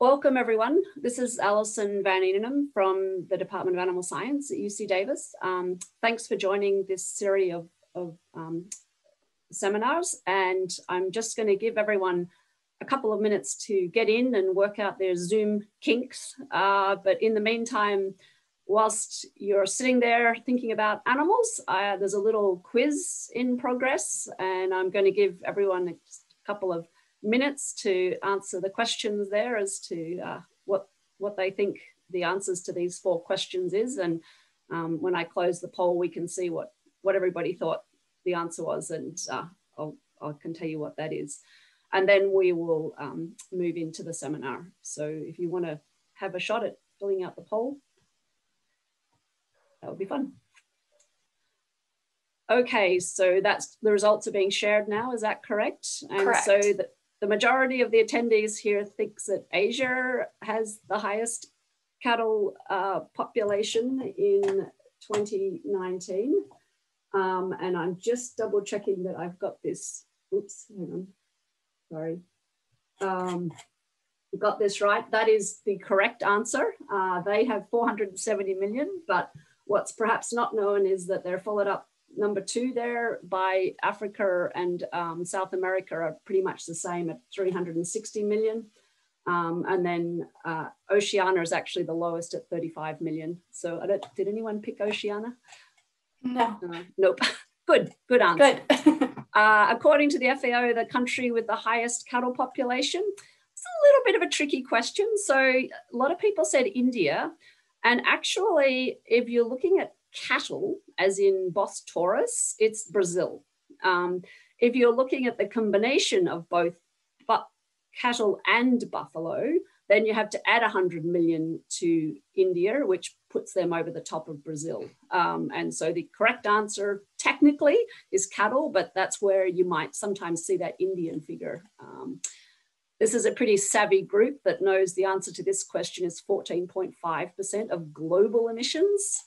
Welcome, everyone. This is Alison Van Eenenham from the Department of Animal Science at UC Davis. Thanks for joining this series of seminars. And I'm just going to give everyone a couple of minutes to get in and work out their Zoom kinks. But in the meantime, whilst you're sitting there thinking about animals, there's a little quiz in progress, and I'm going to give everyone a couple of minutes to answer the questions there as to what they think the answers to these 4 questions is. And when I close the poll, we can see what everybody thought the answer was, and I can tell you what that is. And then we will move into the seminar. So if you want to have a shot at filling out the poll, that would be fun. Okay, so that's the results are being shared now. Is that correct? And correct. So the majority of the attendees here thinks that Asia has the highest cattle population in 2019. And I'm just double checking that I've got this. Oops, hang on. Sorry. Got this right. That is the correct answer. They have 470 million, but what's perhaps not known is that they're followed up number 2 there by Africa and South America are pretty much the same at 360 million. And then Oceania is actually the lowest at 35 million. So did anyone pick Oceania? No. Nope. Good answer. Good. According to the FAO, the country with the highest cattle population, it's a little bit of a tricky question. So a lot of people said India. And actually, if you're looking at cattle, as in Bos Taurus, it's Brazil. If you're looking at the combination of both cattle and buffalo, then you have to add 100 million to India, which puts them over the top of Brazil. And so the correct answer technically is cattle, but that's where you might sometimes see that Indian figure. This is a pretty savvy group that knows the answer to this question is 14.5% of global emissions.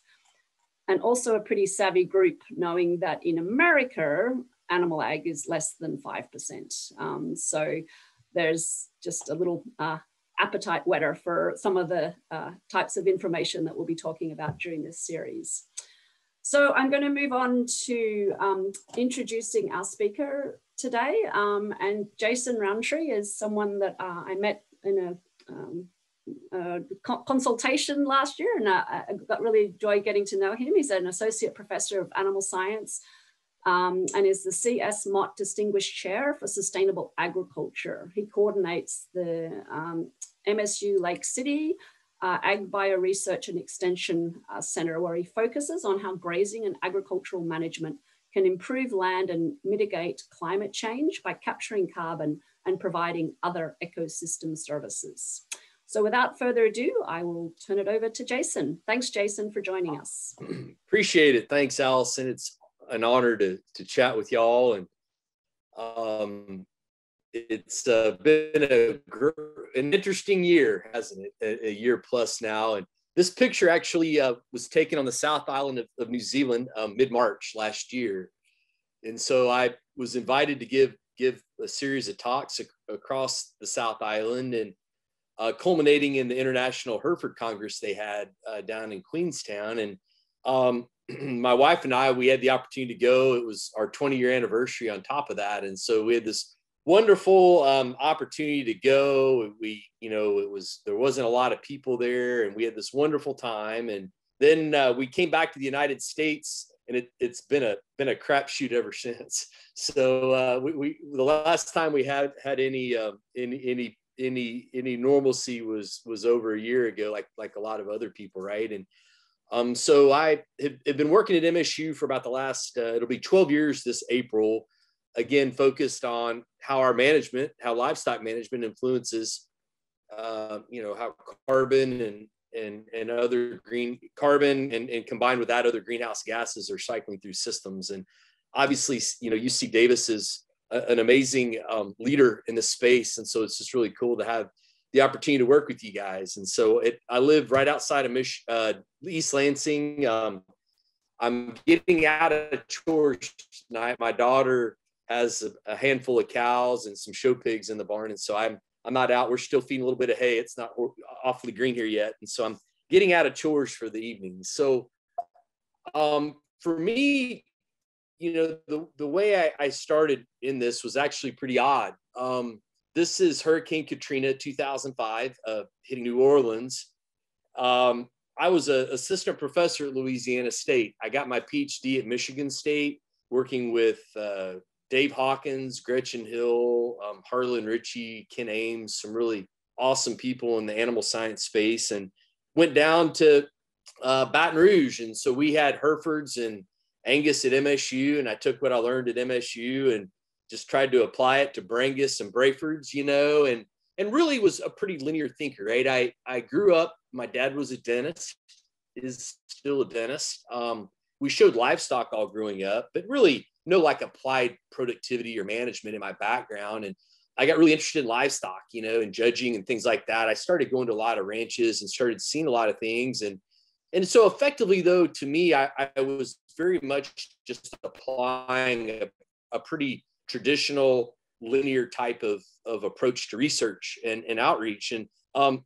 And also a pretty savvy group knowing that in America, animal ag is less than 5%. So there's just a little appetite whetter for some of the types of information that we'll be talking about during this series. So I'm going to move on to introducing our speaker today. And Jason Rowntree is someone that I met in a consultation last year, and I got really enjoyed getting to know him. He's an associate professor of animal science and is the C.S. Mott Distinguished Chair for Sustainable Agriculture. He coordinates the MSU Lake City Ag Bio Research and Extension Center, where he focuses on how grazing and agricultural management can improve land and mitigate climate change by capturing carbon and providing other ecosystem services. So without further ado, I will turn it over to Jason. Thanks, Jason, for joining us. Appreciate it. Thanks, Allison. It's an honor to chat with y'all. And it's been an interesting year, hasn't it? A year plus now. And this picture actually was taken on the South Island of New Zealand mid-March last year. And so I was invited to give a series of talks across the South Island, and culminating in the International Hereford Congress they had down in Queenstown. And my wife and I, we had the opportunity to go. It was our 20-year anniversary on top of that. And so we had this wonderful opportunity to go. There wasn't a lot of people there, and we had this wonderful time. And then we came back to the United States, and it's been a crapshoot ever since. So the last time we had any normalcy was over a year ago, like a lot of other people, right? And so I have been working at MSU for about the last it'll be 12 years this April, again focused on how livestock management influences how carbon and other carbon and combined with that other greenhouse gases are cycling through systems. And obviously UC Davis is an amazing leader in this space. And so it's just really cool to have the opportunity to work with you guys. And so I live right outside of East Lansing. I'm getting out of chores tonight. My daughter has a handful of cows and some show pigs in the barn. And so I'm I'm not out. We're still feeding a little bit of hay. It's not awfully green here yet. And so I'm getting out of chores for the evening. So for me, you know, the way I started in this was actually pretty odd. This is Hurricane Katrina 2005 hitting New Orleans. I was an assistant professor at Louisiana State. I got my PhD at Michigan State, working with Dave Hawkins, Gretchen Hill, Harlan Ritchie, Ken Ames, some really awesome people in the animal science space, and went down to Baton Rouge. And so we had Herefords and Angus at MSU, and I took what I learned at MSU and just tried to apply it to Brangus and Brayfords, you know, and really was a pretty linear thinker, right? I grew up, my dad was a dentist, is still a dentist. We showed livestock all growing up, but really no like applied productivity or management in my background. And I got really interested in livestock, you know, and judging and things like that. I started going to a lot of ranches and started seeing a lot of things. And so effectively, though, to me, I was very much just applying a pretty traditional linear type of approach to research and outreach. And,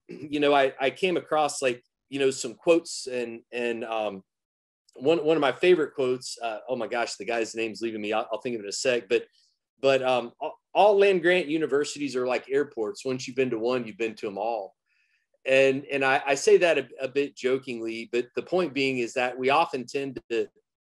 you know, I came across like, you know, some quotes and one of my favorite quotes, oh my gosh, the guy's name's leaving me. I'll think of it in a sec, but all land grant universities are like airports. Once you've been to one, you've been to them all. And I say that a bit jokingly, but the point being is that we often tend to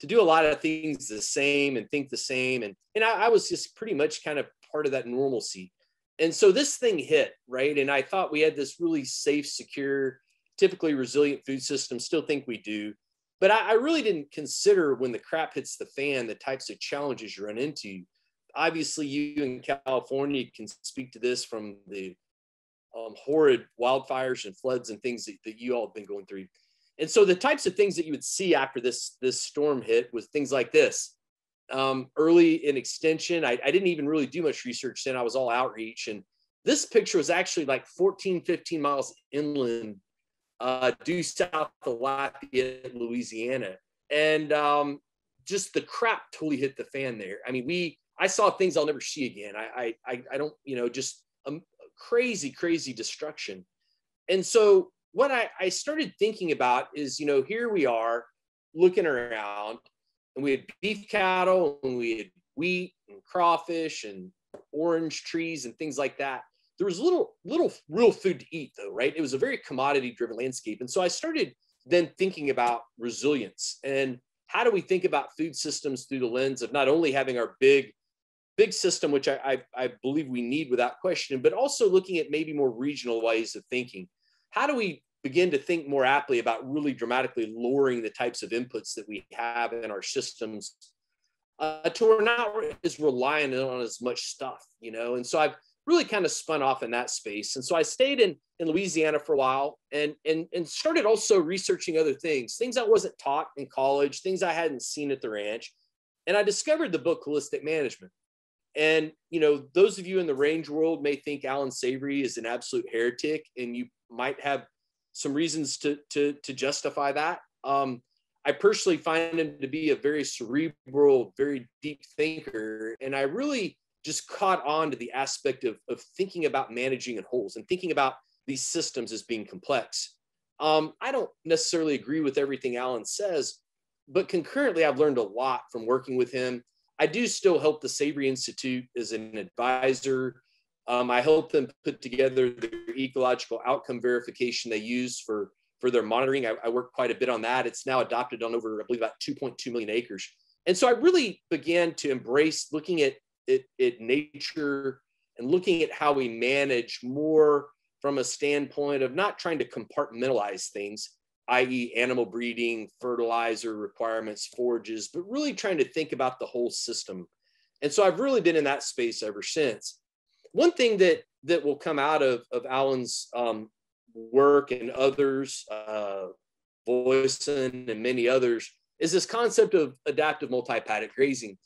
do a lot of things the same and think the same. And I was just pretty much kind of part of that normalcy. And so this thing hit, right? And I thought we had this really safe, secure, typically resilient food system, still think we do. But I really didn't consider when the crap hits the fan, the types of challenges you run into. Obviously, you in California can speak to this from the horrid wildfires and floods and things that you all have been going through. And so the types of things that you would see after this storm hit was things like this. Early in extension, I didn't even really do much research then. I was all outreach. And this picture was actually like 14, 15 miles inland, due south of Lafayette, Louisiana. And just the crap totally hit the fan there. I mean, I saw things I'll never see again. I don't, you know, just crazy destruction. And so what I started thinking about is, you know, here we are looking around, and we had beef cattle, and we had wheat and crawfish and orange trees and things like that. There was little real food to eat, though, right? It was a very commodity-driven landscape. And so I started then thinking about resilience and how do we think about food systems through the lens of not only having our big system, which I believe we need without question, but also looking at maybe more regional ways of thinking. How do we begin to think more aptly about really dramatically lowering the types of inputs that we have in our systems to where we're not as reliant on as much stuff, you know? And so I've really kind of spun off in that space. And so I stayed in Louisiana for a while and started also researching other things I wasn't taught in college, things I hadn't seen at the ranch. And I discovered the book Holistic Management. And, you know, those of you in the range world may think Alan Savory is an absolute heretic, and you might have some reasons to justify that. I personally find him to be a very cerebral, very deep thinker. And I really just caught on to the aspect of thinking about managing in wholes and thinking about these systems as being complex. I don't necessarily agree with everything Alan says, but concurrently, I've learned a lot from working with him. I do still help the Savory Institute as an advisor. I help them put together the ecological outcome verification they use for their monitoring. I work quite a bit on that. It's now adopted on over, I believe, about 2.2 million acres. And so I really began to embrace looking at nature and looking at how we manage more from a standpoint of not trying to compartmentalize things, i.e. animal breeding, fertilizer requirements, forages, but really trying to think about the whole system. And so I've really been in that space ever since. One thing that will come out of Alan's work and others, Voisin and many others, is this concept of adaptive multi-paddock grazing.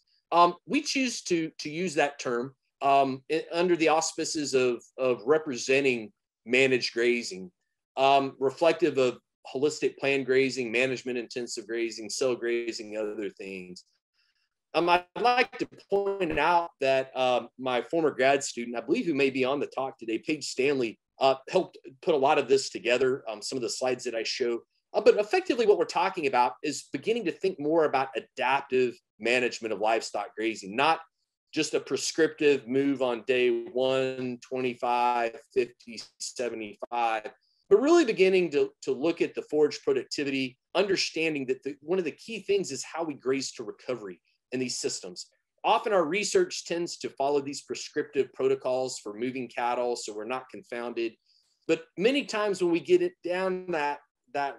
We choose to use that term under the auspices of representing managed grazing, reflective of holistic planned grazing, management intensive grazing, cell grazing, other things. I'd like to point out that my former grad student, I believe who may be on the talk today, Paige Stanley, helped put a lot of this together, some of the slides that I show. But effectively what we're talking about is beginning to think more about adaptive management of livestock grazing, not just a prescriptive move on day 1, 25, 50, 75, but really beginning to look at the forage productivity, understanding that one of the key things is how we graze to recovery in these systems. Often our research tends to follow these prescriptive protocols for moving cattle, so we're not confounded. But many times when we get it down that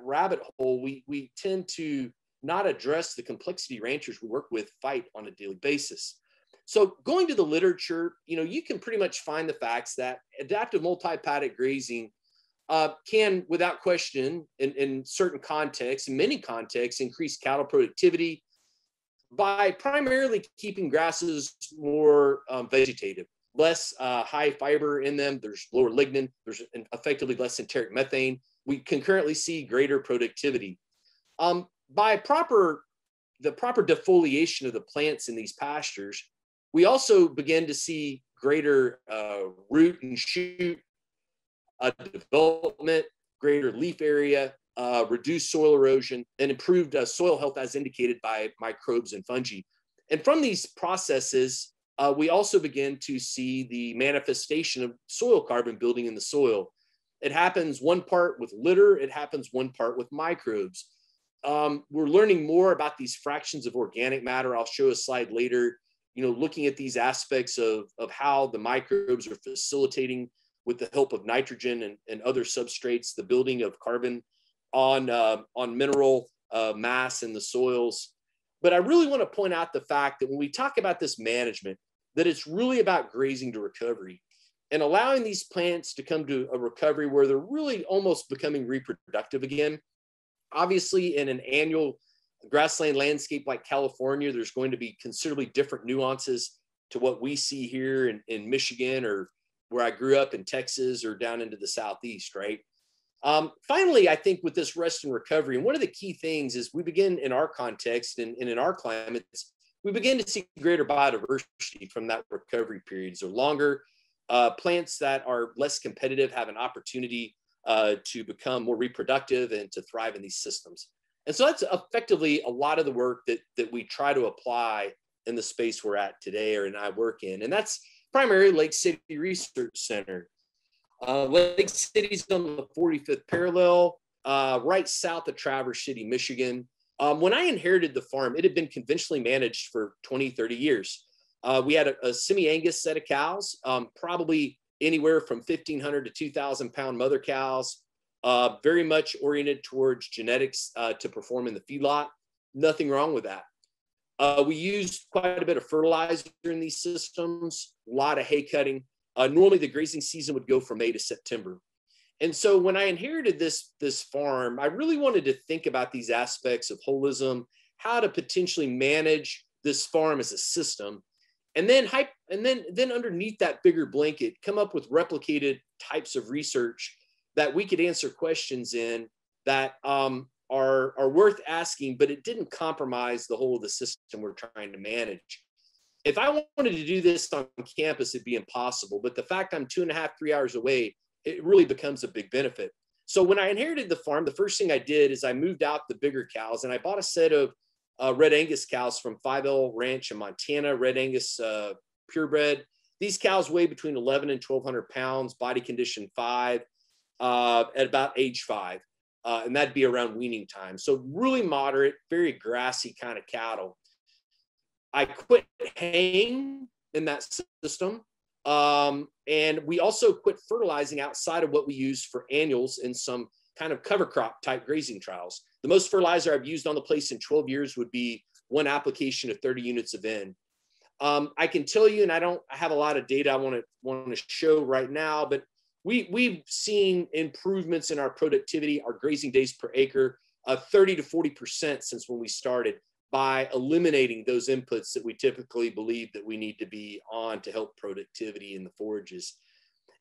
rabbit hole, we tend to not address the complexity ranchers we work with fight on a daily basis. So going to the literature, you can pretty much find the facts that adaptive multi-paddock grazing can, without question, in certain contexts, in many contexts, increase cattle productivity by primarily keeping grasses more vegetative, less high fiber in them. There's lower lignin. There's effectively less enteric methane. We concurrently see greater productivity. By the proper defoliation of the plants in these pastures, we also begin to see greater root and shoot development, greater leaf area, reduced soil erosion, and improved soil health as indicated by microbes and fungi. And from these processes, we also begin to see the manifestation of soil carbon building in the soil. It happens one part with litter, it happens one part with microbes. We're learning more about these fractions of organic matter. I'll show a slide later, looking at these aspects of how the microbes are facilitating, with the help of nitrogen and other substrates, the building of carbon on mineral mass in the soils. But I really want to point out the fact that when we talk about this management, that it's really about grazing to recovery and allowing these plants to come to a recovery where they're really almost becoming reproductive again. Obviously, in an annual grassland landscape like California, there's going to be considerably different nuances to what we see here in Michigan, or where I grew up in Texas, or down into the Southeast, right? Finally, I think with this rest and recovery, and one of the key things is we begin in our context and in our climates, we begin to see greater biodiversity from that recovery period. So longer plants that are less competitive have an opportunity to become more reproductive and to thrive in these systems. And so that's effectively a lot of the work that we try to apply in the space we're at today, or and I work in. And that's primarily Lake City Research Center. Lake City's on the 45th parallel, right south of Traverse City, Michigan. When I inherited the farm, it had been conventionally managed for 20, 30 years. We had a semi-Angus set of cows, probably anywhere from 1,500 to 2,000 pound mother cows, very much oriented towards genetics to perform in the feedlot. Nothing wrong with that. We used quite a bit of fertilizer in these systems, a lot of hay cutting. Normally the grazing season would go from May to September. And so when I inherited this farm, I really wanted to think about these aspects of holism, how to potentially manage this farm as a system. And then underneath that bigger blanket, come up with replicated types of research that we could answer questions in that are worth asking, but it didn't compromise the whole of the system we're trying to manage. If I wanted to do this on campus, it'd be impossible. But the fact I'm 2.5, 3 hours away, it really becomes a big benefit. So when I inherited the farm, the first thing I did is I moved out the bigger cows, and I bought a set of Red Angus cows from 5L Ranch in Montana, Red Angus purebred. These cows weigh between 11 and 1,200 pounds, body condition 5, at about age 5. And that'd be around weaning time. So really moderate, very grassy kind of cattle. I quit haying in that system. And we also quit fertilizing outside of what we use for annuals in some kind of cover crop type grazing trials. The most fertilizer I've used on the place in 12 years would be one application of 30 units of N. I can tell you, and I have a lot of data I want to show right now, but we've seen improvements in our productivity, our grazing days per acre, 30 to 40% since when we started, by eliminating those inputs that we typically believe that we need to be on to help productivity in the forages.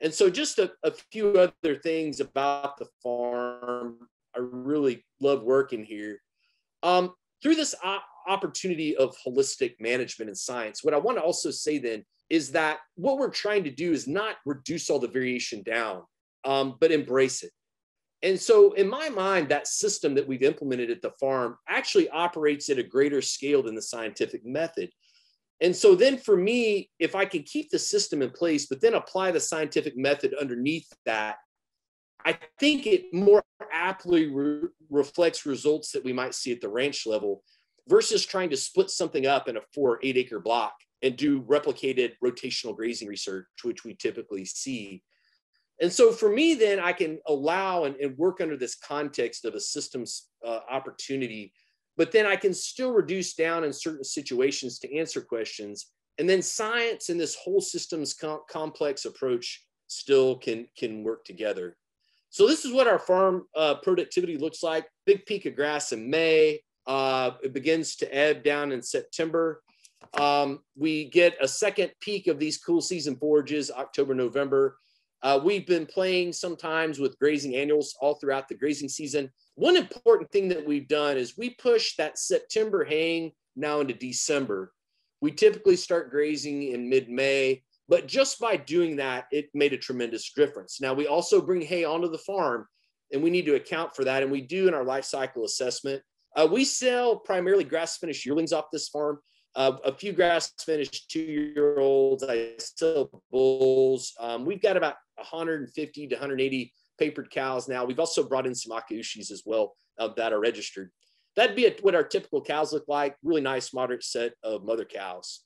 And so just a few other things about the farm. I really love working here. Through this opportunity of holistic management and science. What I want to also say then is that what we're trying to do is not reduce all the variation down, but embrace it. And so in my mind, that system that we've implemented at the farm actually operates at a greater scale than the scientific method. And so then for me, if I can keep the system in place, but then apply the scientific method underneath that, I think it more aptly reflects results that we might see at the ranch level versus trying to split something up in a 4 or 8 acre block and do replicated rotational grazing research, which we typically see. And so for me, then I can allow and work under this context of a systems opportunity, but then I can still reduce down in certain situations to answer questions. And then science and this whole systems complex approach still can work together. So this is what our farm productivity looks like. Big peak of grass in May. It begins to ebb down in September. We get a second peak of these cool season forages, October, November. We've been playing sometimes with grazing annuals all throughout the grazing season. One important thing that we've done is we push that September haying now into December. We typically start grazing in mid-May, but just by doing that, it made a tremendous difference. Now, we also bring hay onto the farm, and we need to account for that, and we do in our life cycle assessment. We sell primarily grass-finished yearlings off this farm. A few grass-finished 2-year-olds. I sell bulls. We've got about 150 to 180 papered cows now. We've also brought in some Akaushis as well that are registered. That'd be what our typical cows look like. Really nice, moderate set of mother cows.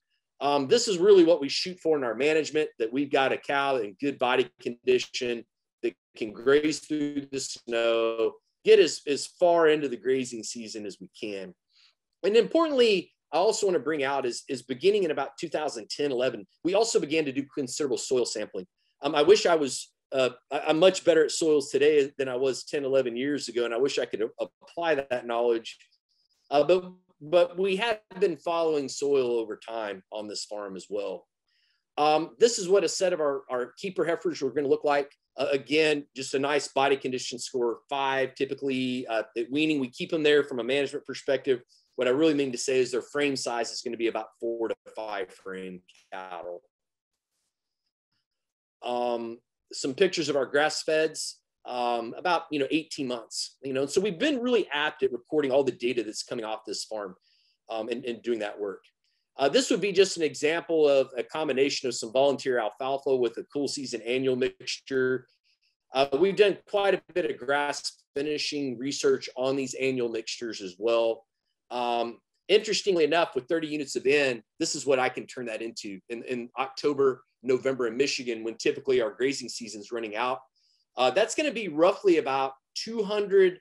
This is really what we shoot for in our management, that we've got a cow in good body condition that can graze through the snow, get as far into the grazing season as we can. And importantly, I also want to bring out is beginning in about 2010, 11, we also began to do considerable soil sampling. I wish I'm much better at soils today than I was 10, 11 years ago, and I wish I could apply that knowledge. But we have been following soil over time on this farm as well. This is what a set of our keeper heifers are going to look like. Again, just a nice body condition score 5. Typically at weaning, we keep them there from a management perspective. What I really mean to say is their frame size is going to be about 4 to 5 frame cattle. Some pictures of our grass feds, about 18 months. So we've been really apt at recording all the data that's coming off this farm and doing that work. This would be just an example of a combination of some volunteer alfalfa with a cool season annual mixture. We've done quite a bit of grass finishing research on these annual mixtures as well. Interestingly enough, with 30 units of N, this is what I can turn that into in October, November in Michigan, when typically our grazing season is running out. That's going to be roughly about 200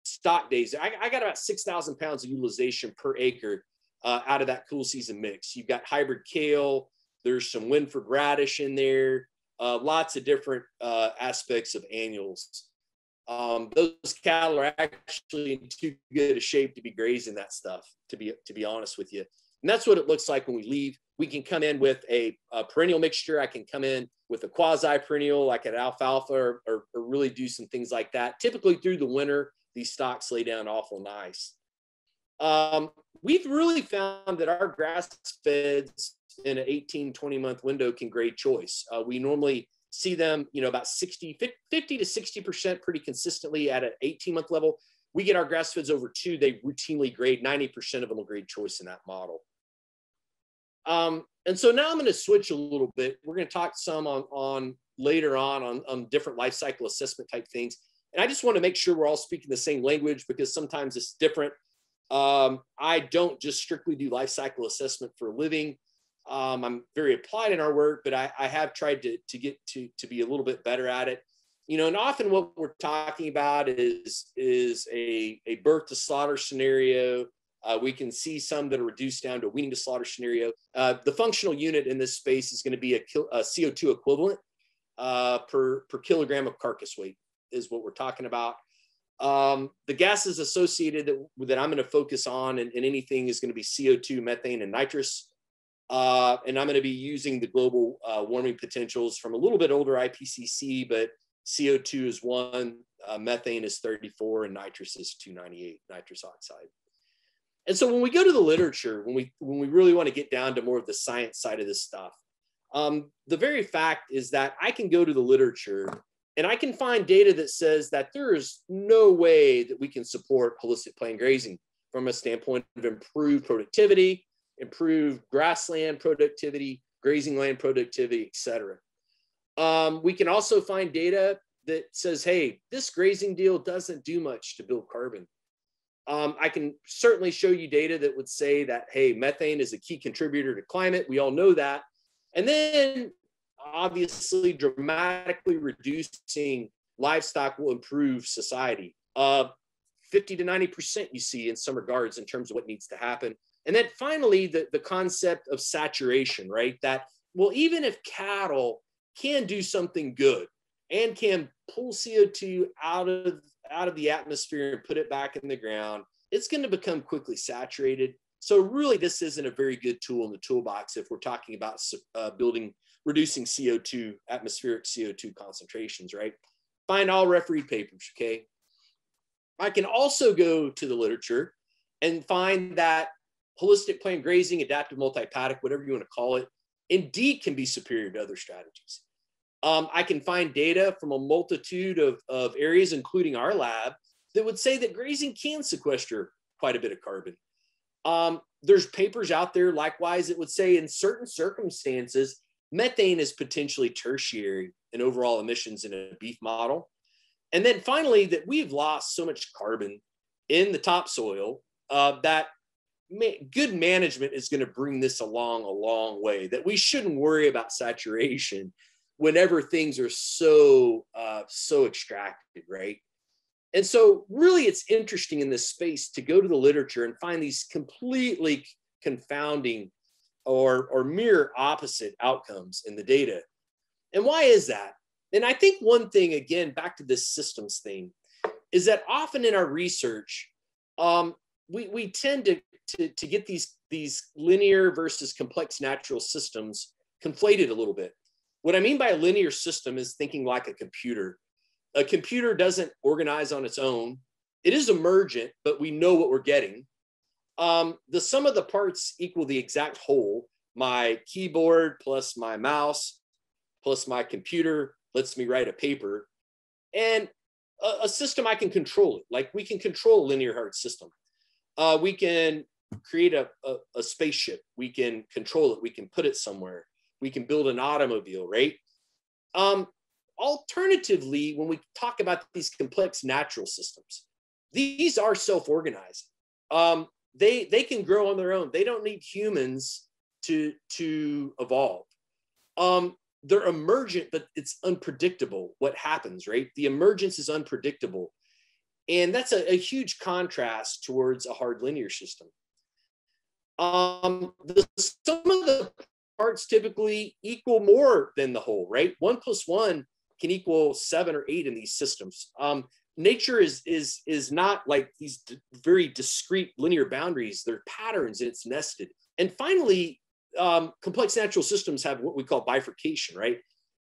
stock days. I got about 6,000 pounds of utilization per acre out of that cool season mix. You've got hybrid kale. There's some Winford radish in there. Lots of different aspects of annuals. Those cattle are actually in too good a shape to be grazing that stuff, to be honest with you. And that's what it looks like when we leave. We can come in with a perennial mixture. I can come in with a quasi-perennial, like an alfalfa, or really do some things like that. Typically through the winter, these stocks lay down awful nice. We've really found that our grass feds in an 18, 20-month window can grade choice. We normally see them, about 50 to 60% pretty consistently at an 18-month level. We get our grass feds over 2, they routinely grade. 90% of them will grade choice in that model. And so now I'm going to switch a little bit. We're going to talk some on later on different life cycle assessment type things. And I just want to make sure we're all speaking the same language, because sometimes it's different. I don't just strictly do life cycle assessment for a living. I'm very applied in our work, but I have tried to get to be a little bit better at it. And often what we're talking about is a birth to slaughter scenario. We can see some that are reduced down to a weaning to slaughter scenario. The functional unit in this space is going to be a CO2 equivalent per kilogram of carcass weight is what we're talking about. The gases associated that I'm going to focus on in anything is going to be CO2, methane, and nitrous. And I'm going to be using the global warming potentials from a little bit older IPCC, but CO2 is 1, methane is 34, and nitrous is 298, nitrous oxide. And so when we go to the literature, when we really want to get down to more of the science side of this stuff, the very fact is that I can go to the literature and I can find data that says that there is no way that we can support holistic plain grazing from a standpoint of improved productivity, improved grassland productivity, grazing land productivity, et cetera. We can also find data that says, hey, this grazing deal doesn't do much to build carbon. I can certainly show you data that would say that, hey, methane is a key contributor to climate. We all know that. And then obviously dramatically reducing livestock will improve society. 50 to 90% you see in some regards in terms of what needs to happen. And then finally, the concept of saturation, right? That, well, even if cattle can do something good and can pull CO2 out of the atmosphere and put it back in the ground, it's going to become quickly saturated. So really, this isn't a very good tool in the toolbox if we're talking about reducing CO2, atmospheric CO2 concentrations, right? Find all refereed papers, okay? I can also go to the literature and find that holistic plain grazing, adaptive multi-paddock, whatever you want to call it, indeed can be superior to other strategies. I can find data from a multitude of areas, including our lab, that would say that grazing can sequester quite a bit of carbon. There's papers out there, likewise, that would say in certain circumstances, methane is potentially tertiary in overall emissions in a beef model. And then finally, that we've lost so much carbon in the topsoil that good management is going to bring this along a long way, that we shouldn't worry about saturation whenever things are so extracted, right? And so really it's interesting in this space to go to the literature and find these completely confounding or mirror opposite outcomes in the data. And why is that? And I think one thing, again, back to this systems thing, is that often in our research, we tend to get these linear versus complex natural systems conflated a little bit. What I mean by a linear system is thinking like a computer. A computer doesn't organize on its own. It is emergent, but we know what we're getting. The sum of the parts equal the exact whole. My keyboard plus my mouse plus my computer lets me write a paper. And a system, I can control it. Like we can control a linear hard system. We can create a spaceship. We can control it. We can put it somewhere. We can build an automobile, right? Alternatively, when we talk about these complex natural systems, these are self-organizing. They can grow on their own. They don't need humans to evolve. They're emergent, but it's unpredictable what happens, right? The emergence is unpredictable. And that's a huge contrast towards a hard linear system. Some of the parts typically equal more than the whole, right? 1 + 1 can equal 7 or 8 in these systems. Nature is not like these very discrete linear boundaries. They're patterns and it's nested. And finally, complex natural systems have what we call bifurcation, right?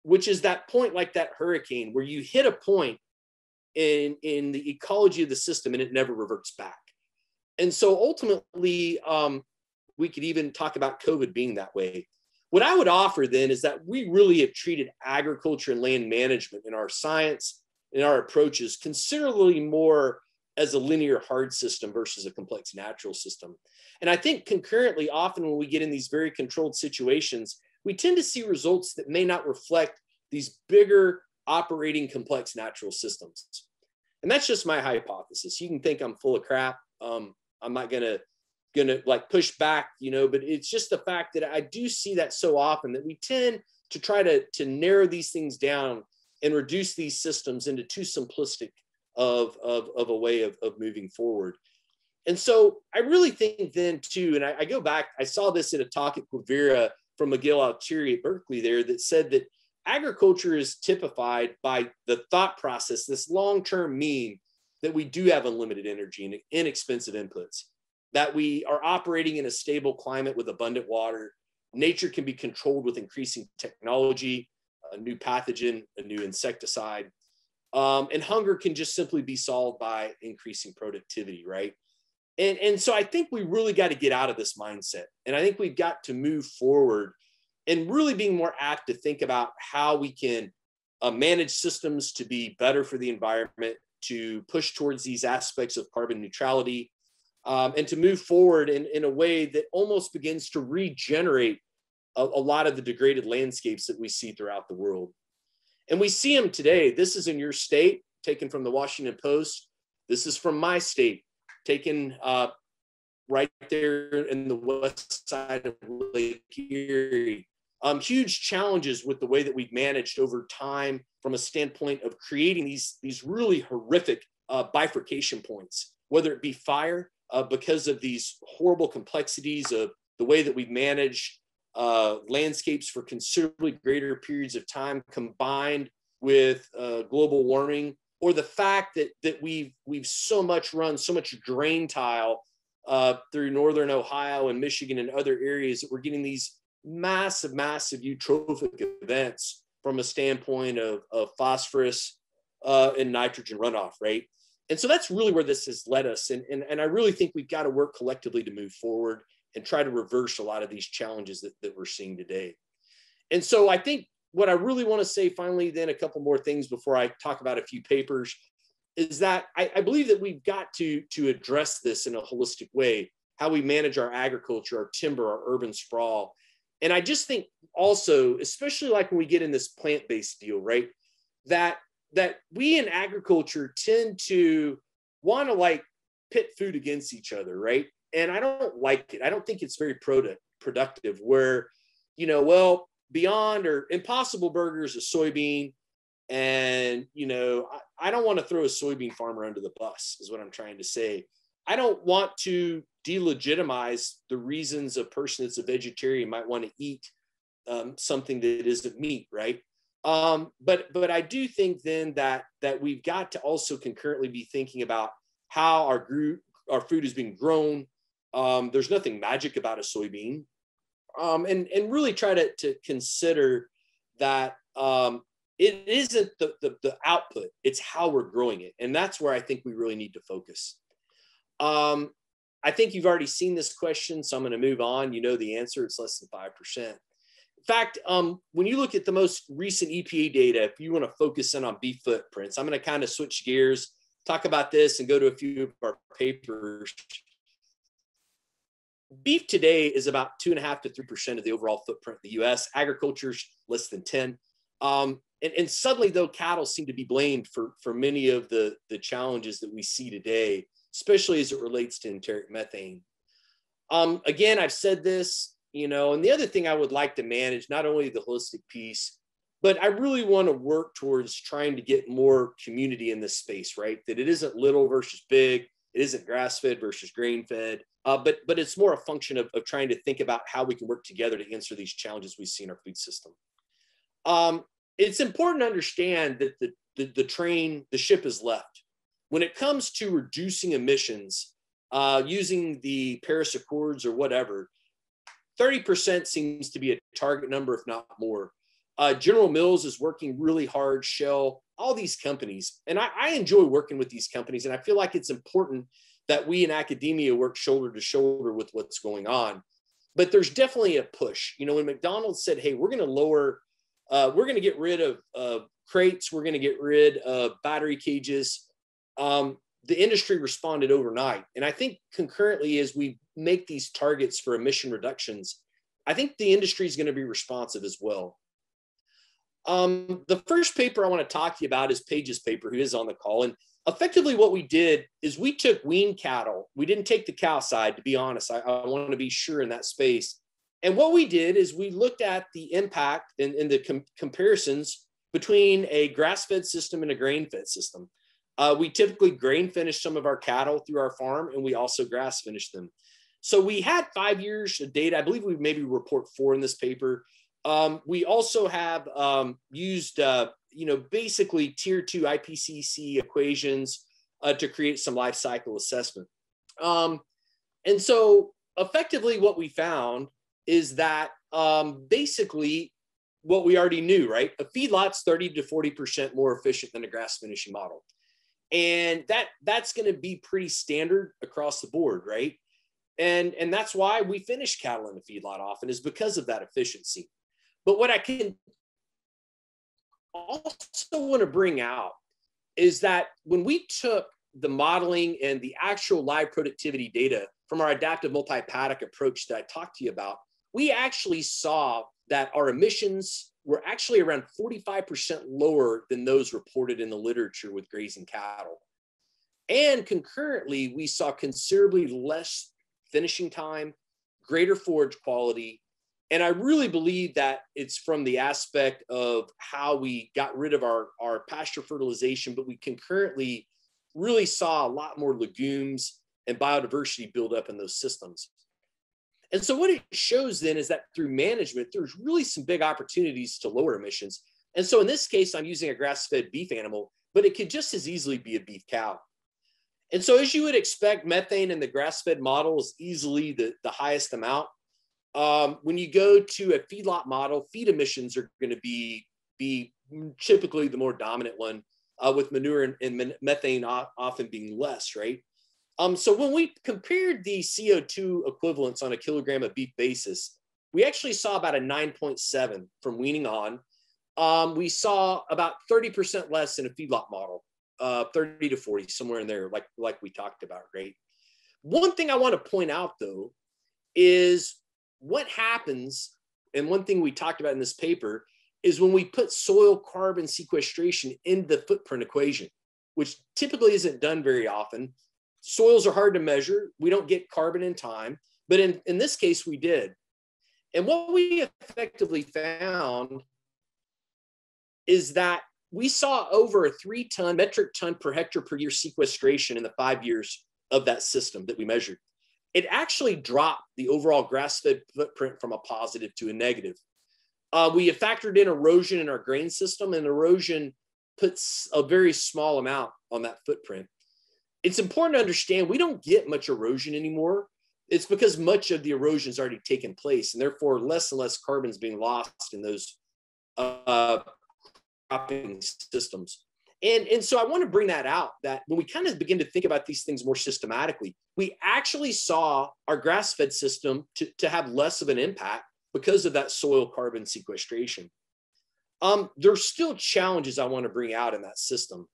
Which is that point like that hurricane where you hit a point in the ecology of the system and it never reverts back. And so ultimately, we could even talk about COVID being that way. What I would offer then is that we really have treated agriculture and land management in our science and our approaches considerably more as a linear hard system versus a complex natural system. And I think concurrently, often when we get in these very controlled situations, we tend to see results that may not reflect these bigger operating complex natural systems. And that's just my hypothesis. You can think I'm full of crap. I'm not gonna like push back, but it's just the fact that I do see that so often that we tend to try to narrow these things down and reduce these systems into too simplistic of a way of moving forward. And so I really think then too, and I go back, I saw this in a talk at Quivira from Miguel Altieri at Berkeley there that said that agriculture is typified by the thought process, this long-term mean that we do have unlimited energy and inexpensive inputs, that we are operating in a stable climate with abundant water. Nature can be controlled with increasing technology, a new pathogen, a new insecticide, and hunger can just simply be solved by increasing productivity, right? And so I think we really got to get out of this mindset. And I think we've got to move forward and really being more apt to think about how we can manage systems to be better for the environment, to push towards these aspects of carbon neutrality, and to move forward in a way that almost begins to regenerate a lot of the degraded landscapes that we see throughout the world. And we see them today. This is in your state, taken from the Washington Post. This is from my state, taken right there in the west side of Lake Erie. Huge challenges with the way that we've managed over time from a standpoint of creating these really horrific bifurcation points, whether it be fire, because of these horrible complexities of the way that we've managed landscapes for considerably greater periods of time, combined with global warming, or the fact that we've so much run so much drain tile through northern Ohio and Michigan and other areas that we're getting these massive eutrophic events from a standpoint of phosphorus and nitrogen runoff, right? And so that's really where this has led us. And I really think we've got to work collectively to move forward and try to reverse a lot of these challenges that we're seeing today. And so I think what I really want to say finally, then a couple more things before I talk about a few papers, is that I believe that we've got to address this in a holistic way, how we manage our agriculture, our timber, our urban sprawl. And I just think also, especially like when we get in this plant-based deal, right, that we in agriculture tend to want to like pit food against each other, right? And I don't like it. I don't think it's very productive where, you know, well, Beyond or Impossible Burger is a soybean. And, you know, I don't want to throw a soybean farmer under the bus is what I'm trying to say. I don't want to delegitimize the reasons a person that's a vegetarian might want to eat something that isn't meat, right? But I do think then that we've got to also concurrently be thinking about how our food is being grown. There's nothing magic about a soybean, and really try to consider that it isn't the output; it's how we're growing it, and that's where I think we really need to focus. I think you've already seen this question, so I'm going to move on. You know the answer; it's less than 5%. In fact, when you look at the most recent EPA data, if you want to focus in on beef footprints, I'm going to kind of switch gears, talk about this, and go to a few of our papers. Beef today is about 2.5% to 3% of the overall footprint in the U.S. Agriculture's less than 10. And suddenly, though, cattle seem to be blamed for many of the challenges that we see today, especially as it relates to enteric methane. Again, I've said this, you know, and the other thing I would like to manage, not only the holistic piece, but I really want to work towards trying to get more community in this space, right? That it isn't little versus big. It isn't grass-fed versus grain-fed, but it's more a function of trying to think about how we can work together to answer these challenges we see in our food system. It's important to understand that the ship is left. When it comes to reducing emissions, using the Paris Accords or whatever, 30% seems to be a target number, if not more. General Mills is working really hard, Shell, all these companies. And I enjoy working with these companies. And I feel like it's important that we in academia work shoulder to shoulder with what's going on. But there's definitely a push. You know, when McDonald's said, hey, we're going to get rid of crates, we're going to get rid of battery cages, the industry responded overnight. And I think concurrently, as we make these targets for emission reductions, I think the industry is going to be responsive as well. The first paper I want to talk to you about is Paige's paper, who is on the call. And effectively what we did is we took weaned cattle. We didn't take the cow side, to be honest. I want to be sure in that space. And what we did is we looked at the impact and the comparisons between a grass-fed system and a grain-fed system. We typically grain finish some of our cattle through our farm, and we also grass finish them. So we had 5 years of data. I believe we maybe report 4 in this paper. We also have used, basically tier 2 IPCC equations to create some life cycle assessment. And so effectively what we found is that basically what we already knew, right? A feedlot's 30 to 40% more efficient than a grass finishing model. And that's going to be pretty standard across the board, right? And that's why we finish cattle in the feedlot often, is because of that efficiency. But what I can also want to bring out is that when we took the modeling and the actual live productivity data from our adaptive multi-paddock approach that I talked to you about, we actually saw that our emissions were actually around 45% lower than those reported in the literature with grazing cattle. And concurrently, we saw considerably less finishing time, greater forage quality. And I really believe that it's from the aspect of how we got rid of our pasture fertilization, but we concurrently really saw a lot more legumes and biodiversity build up in those systems. And so what it shows then is that through management, there's really some big opportunities to lower emissions. And so in this case, I'm using a grass-fed beef animal, but it could just as easily be a beef cow. And so as you would expect, methane in the grass-fed model is easily the highest amount. When you go to a feedlot model, feed emissions are going to be typically the more dominant one, with manure and methane often being less, right? So when we compared the CO2 equivalents on a kilogram of beef basis, we actually saw about a 9.7 from weaning on. We saw about 30% less in a feedlot model, 30 to 40, somewhere in there, like we talked about, right? One thing I want to point out, though, is what happens, and one thing we talked about in this paper, is when we put soil carbon sequestration in the footprint equation, which typically isn't done very often. Soils are hard to measure. We don't get carbon in time, but in this case, we did. And what we effectively found is that we saw over a 3 metric ton per hectare per year sequestration in the 5 years of that system that we measured. It actually dropped the overall grass-fed footprint from a positive to a negative. We have factored in erosion in our grain system, and erosion puts a very small amount on that footprint. It's important to understand we don't get much erosion anymore. It's because much of the erosion has already taken place, and therefore less and less carbon is being lost in those cropping systems. And so I want to bring that out, that when we kind of begin to think about these things more systematically, we actually saw our grass-fed system to have less of an impact because of that soil carbon sequestration. There's still challenges I want to bring out in that system.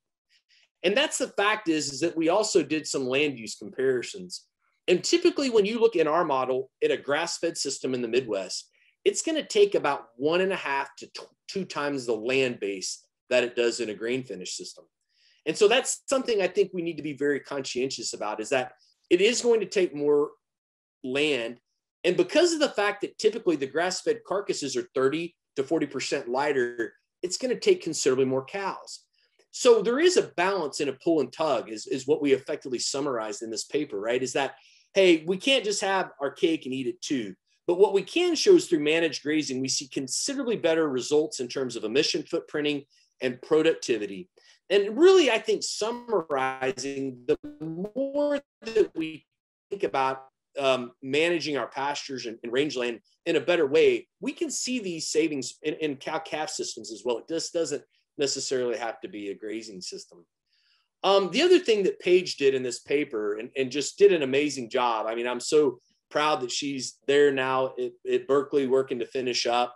And that's the fact is that we also did some land use comparisons. And typically when you look in our model at a grass-fed system in the Midwest, it's going to take about 1.5 to 2 times the land base that it does in a grain finish system. And so that's something I think we need to be very conscientious about, is that it is going to take more land. And because of the fact that typically the grass-fed carcasses are 30 to 40% lighter, it's going to take considerably more cows. So there is a balance in a pull and tug is what we effectively summarized in this paper, right? Is that, hey, we can't just have our cake and eat it too. But what we can show is through managed grazing, we see considerably better results in terms of emission footprinting and productivity. And really, I think summarizing, the more that we think about managing our pastures and rangeland in a better way, we can see these savings in cow-calf systems as well. It just doesn't necessarily have to be a grazing system. The other thing that Paige did in this paper, and just did an amazing job. I mean, I'm so proud that she's there now at Berkeley working to finish up.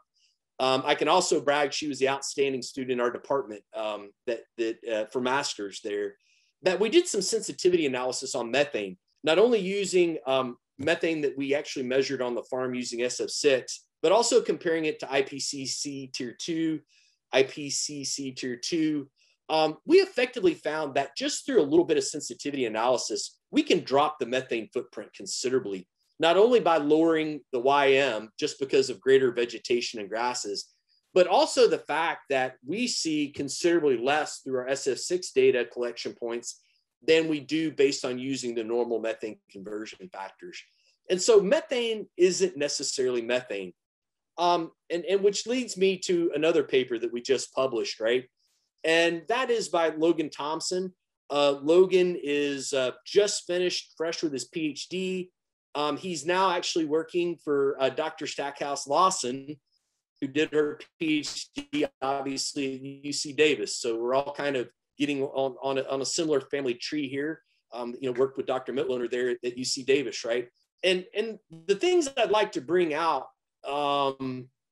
I can also brag she was the outstanding student in our department for masters there, that we did some sensitivity analysis on methane, not only using methane that we actually measured on the farm using SF6, but also comparing it to IPCC Tier 2, IPCC Tier 2. We effectively found that just through a little bit of sensitivity analysis, we can drop the methane footprint considerably, not only by lowering the YM just because of greater vegetation and grasses, but also the fact that we see considerably less through our SF6 data collection points than we do based on using the normal methane conversion factors. And so methane isn't necessarily methane. And which leads me to another paper that we just published, right? And that is by Logan Thompson. Logan is just finished fresh with his PhD. He's now actually working for Dr. Stackhouse Lawson, who did her PhD, obviously, at UC Davis. So we're all kind of getting on a similar family tree here. Worked with Dr. Mitloner there at UC Davis, right? And the things that I'd like to bring out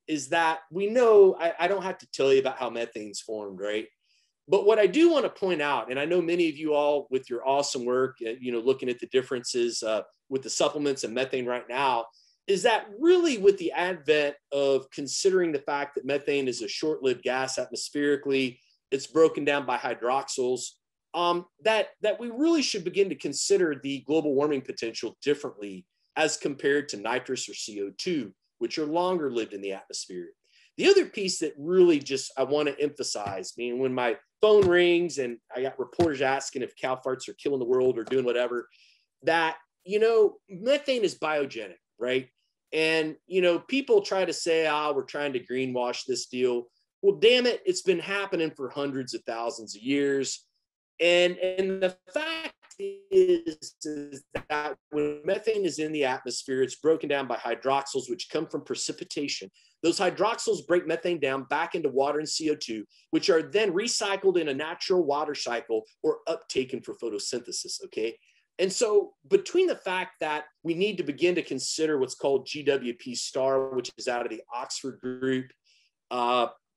is that we know, I don't have to tell you about how methane's formed, right? But what I do want to point out, and I know many of you all with your awesome work, looking at the differences with the supplements and methane right now, is that really with the advent of considering the fact that methane is a short-lived gas atmospherically, it's broken down by hydroxyls, that we really should begin to consider the global warming potential differently as compared to nitrous or CO2, which are longer lived in the atmosphere. The other piece that really just I want to emphasize, when my phone rings and I got reporters asking if cow farts are killing the world or doing whatever, that, methane is biogenic, right? And, people try to say, we're trying to greenwash this deal. Well, damn it, it's been happening for hundreds of thousands of years. And the fact is that when methane is in the atmosphere, it's broken down by hydroxyls, which come from precipitation. Those hydroxyls break methane down back into water and CO2, which are then recycled in a natural water cycle or uptaken for photosynthesis, okay? And so between the fact that we need to begin to consider what's called GWP star, which is out of the Oxford group,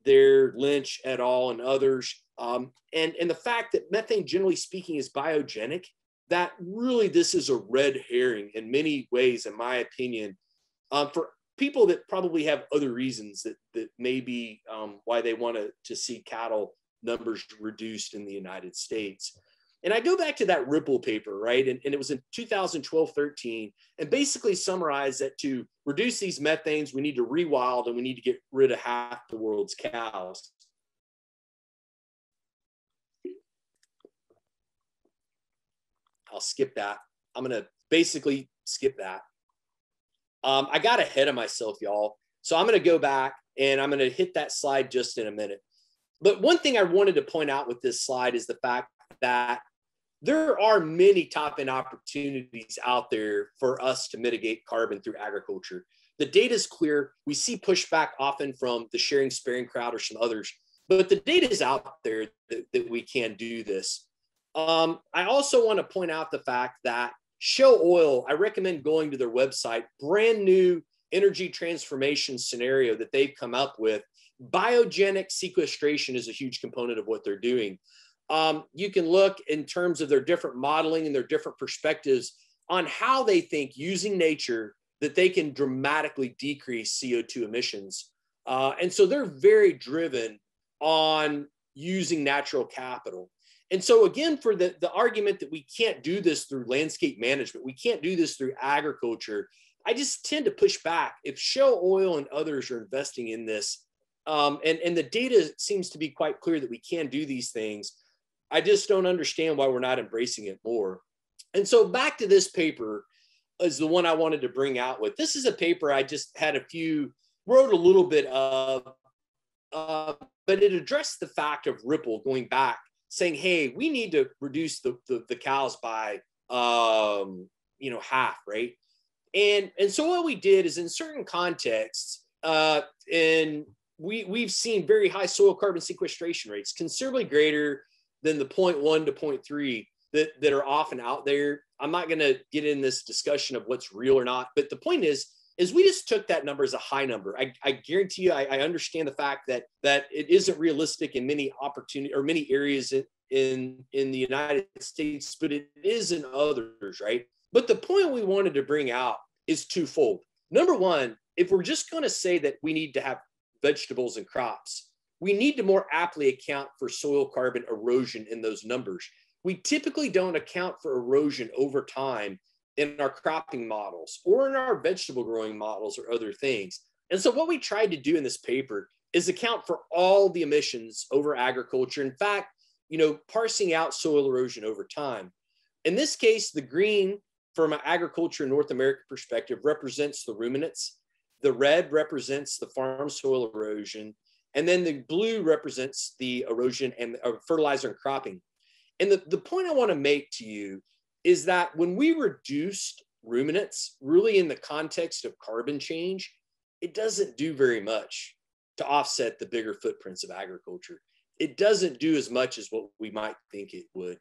there, Lynch et al. And others, and the fact that methane, generally speaking, is biogenic, that really this is a red herring in many ways, in my opinion, for people that probably have other reasons that may be why they want to see cattle numbers reduced in the United States. And I go back to that Ripple paper, right? And it was in 2012-13, and basically summarized that to reduce these methanes, we need to rewild and we need to get rid of half the world's cows. I'll skip that. I'm going to basically skip that. I got ahead of myself, y'all. So I'm going to go back and I'm going to hit that slide just in a minute. But one thing I wanted to point out with this slide is the fact that there are many top-end opportunities out there for us to mitigate carbon through agriculture. The data is clear. We see pushback often from the sharing sparing crowd or some others, but the data is out there that we can do this. I also want to point out the fact that Shell Oil, I recommend going to their website, brand new energy transformation scenario that they've come up with. Biogenic sequestration is a huge component of what they're doing. You can look in terms of their different modeling and their different perspectives on how they think using nature that they can dramatically decrease CO2 emissions. And so they're very driven on using natural capital. And so again, for the argument that we can't do this through landscape management, we can't do this through agriculture, I just tend to push back. If Shell Oil and others are investing in this, and the data seems to be quite clear that we can do these things, I just don't understand why we're not embracing it more. And so back to this paper is the one I wanted to bring out with. This is a paper I just had wrote a little bit of, but it addressed the fact of Ripple going back, saying, hey, we need to reduce the cows by, half, right? And so what we did is in certain contexts, and we've seen very high soil carbon sequestration rates, considerably greater than the 0.1 to 0.3 that are often out there. I'm not going to get in this discussion of what's real or not, but the point is we just took that number as a high number. I guarantee you, I understand the fact that it isn't realistic in many opportunities or many areas in the United States, but it is in others, right? But the point we wanted to bring out is twofold. Number one, if we're just going to say that we need to have vegetables and crops, we need to more aptly account for soil carbon erosion in those numbers. We typically don't account for erosion over time in our cropping models or in our vegetable growing models or other things. And so what we tried to do in this paper is account for all the emissions over agriculture. In fact, parsing out soil erosion over time. In this case, the green from an agriculture North America perspective represents the ruminants. The red represents the farm soil erosion. And then the blue represents the erosion and fertilizer and cropping. And the point I want to make to you is that when we reduced ruminants, really in the context of carbon change, it doesn't do very much to offset the bigger footprints of agriculture. it doesn't do as much as what we might think it would.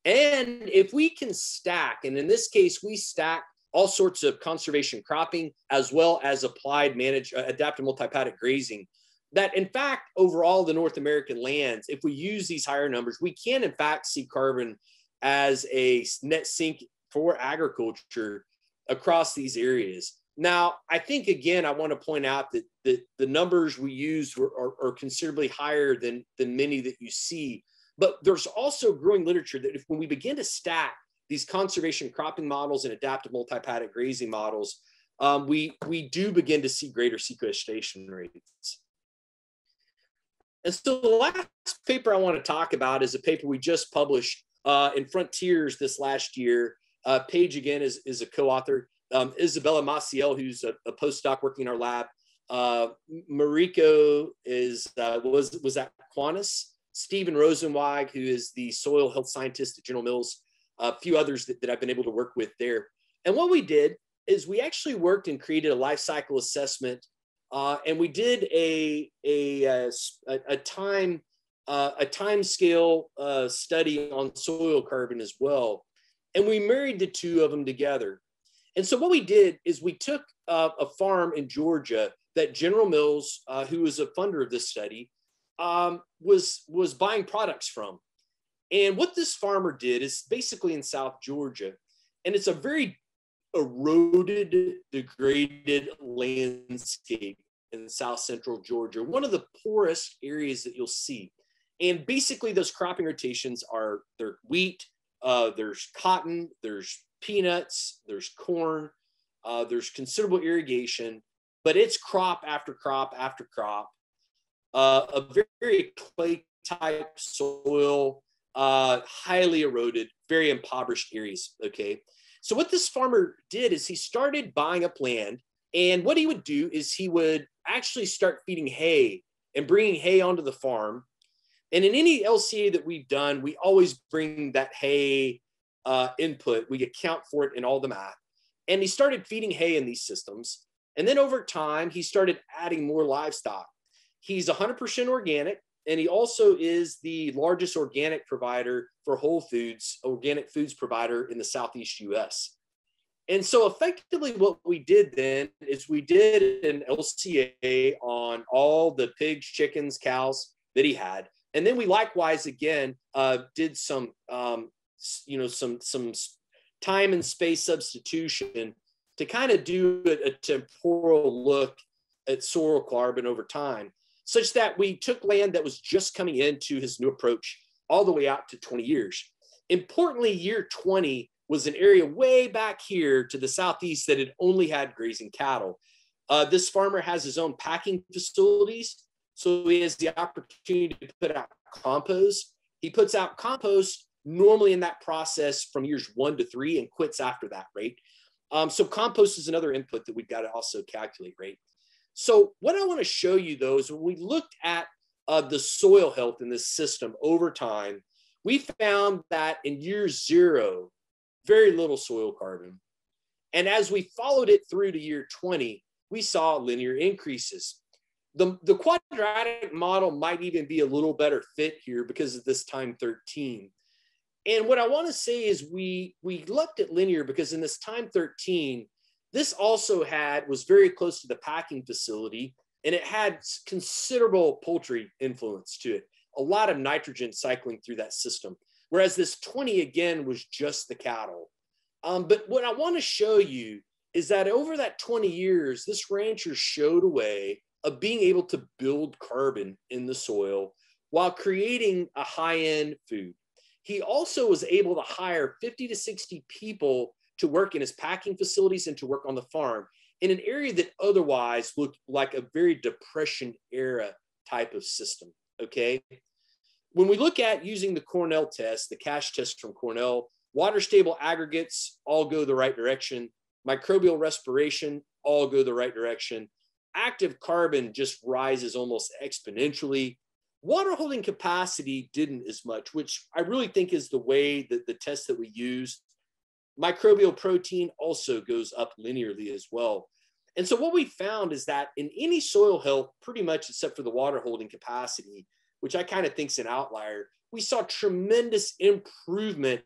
And if we can stack, and in this case, we stack all sorts of conservation cropping as well as applied adaptive multi-paddock grazing, that in fact, over all the North American lands, if we use these higher numbers, we can in fact see carbon as a net sink for agriculture across these areas. Now, I think, again, I want to point out that the numbers we used are considerably higher than many that you see. But there's also growing literature that when we begin to stack these conservation cropping models and adaptive multi-paddock grazing models, we do begin to see greater sequestration rates. And so the last paper I want to talk about is a paper we just published in Frontiers this last year. Paige, again, is a co-author. Isabella Maciel, who's a postdoc working in our lab. Mariko was at Qantas. Stephen Rosenweig, who is the soil health scientist at General Mills. A few others that I've been able to work with there. And what we did is we actually worked and created a life cycle assessment, and we did a time scale study on soil carbon as well, and we married the two of them together. And so what we did is we took a farm in Georgia that General Mills, who was a funder of this study, was buying products from. And what this farmer did is basically in South Georgia, and it's a very eroded, degraded landscape in South Central Georgia, one of the poorest areas that you'll see. And basically those cropping rotations are, there's wheat, there's cotton, there's peanuts, there's corn, there's considerable irrigation, but it's crop after crop after crop, a very clay type soil, highly eroded, very impoverished areas, okay? So what this farmer did is he started buying up land, and what he would do is he would actually start feeding hay and bringing hay onto the farm. And in any LCA that we've done, we always bring that hay input. We account for it in all the math. And he started feeding hay in these systems. And then over time, he started adding more livestock. He's 100% organic. And he also is the largest organic provider for Whole Foods, organic foods provider in the Southeast US. And so effectively what we did then is we did an LCA on all the pigs, chickens, cows that he had. And then we likewise, again, did some time and space substitution to kind of do a temporal look at soil carbon over time, such that we took land that was just coming into his new approach all the way out to 20 years. Importantly, year 20 was an area way back here to the southeast that had only had grazing cattle. This farmer has his own packing facilities, so he has the opportunity to put out compost. He puts out compost normally in that process from years 1 to 3 and quits after that, right? So compost is another input that we've got to also calculate, right? So what I want to show you, though, is when we looked at the soil health in this system over time, we found that in year 0, very little soil carbon. And as we followed it through to year 20, we saw linear increases. The quadratic model might even be a little better fit here because of this time 13. And what I want to say is we looked at linear because in this time 13, this also was very close to the packing facility, and it had considerable poultry influence to it, a lot of nitrogen cycling through that system. Whereas this 20, again, was just the cattle. But what I want to show you is that over that 20 years, this rancher showed a way of being able to build carbon in the soil while creating a high-end food. He also was able to hire 50 to 60 people to work in his packing facilities and to work on the farm in an area that otherwise looked like a very Depression era type of system, okay? When we look at using the Cornell test, the CASH test from Cornell, water stable aggregates all go the right direction. Microbial respiration all go the right direction. Active carbon just rises almost exponentially. Water holding capacity didn't as much, which I really think is the way that the test that we use. Microbial protein also goes up linearly as well. And so what we found is that in any soil health, pretty much except for the water holding capacity, which I kind of think is an outlier, we saw tremendous improvement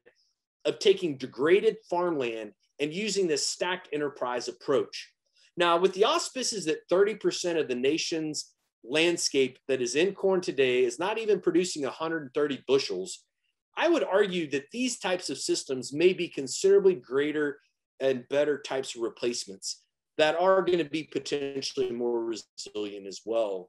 of taking degraded farmland and using this stacked enterprise approach. Now, with the auspices that 30% of the nation's landscape that is in corn today is not even producing 130 bushels, I would argue that these types of systems may be considerably greater and better types of replacements that are going to be potentially more resilient as well.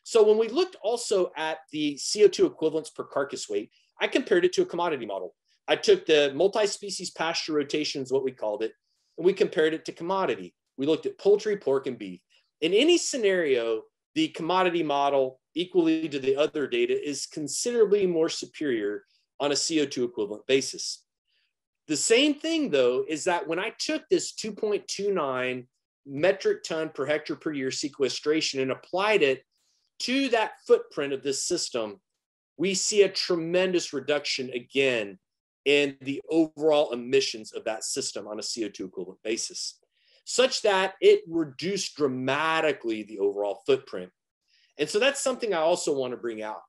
So when we looked also at the CO2 equivalents per carcass weight, I compared it to a commodity model. I took the multi-species pasture rotations, what we called it, and we compared it to commodity. We looked at poultry, pork, and beef. In any scenario, the commodity model, equally to the other data, is considerably more superior on a CO2 equivalent basis. The same thing, though, is that when I took this 2.29 metric ton per hectare per year sequestration and applied it to that footprint of this system, we see a tremendous reduction again in the overall emissions of that system on a CO2 equivalent basis, such that it reduced dramatically the overall footprint. And so that's something I also want to bring out.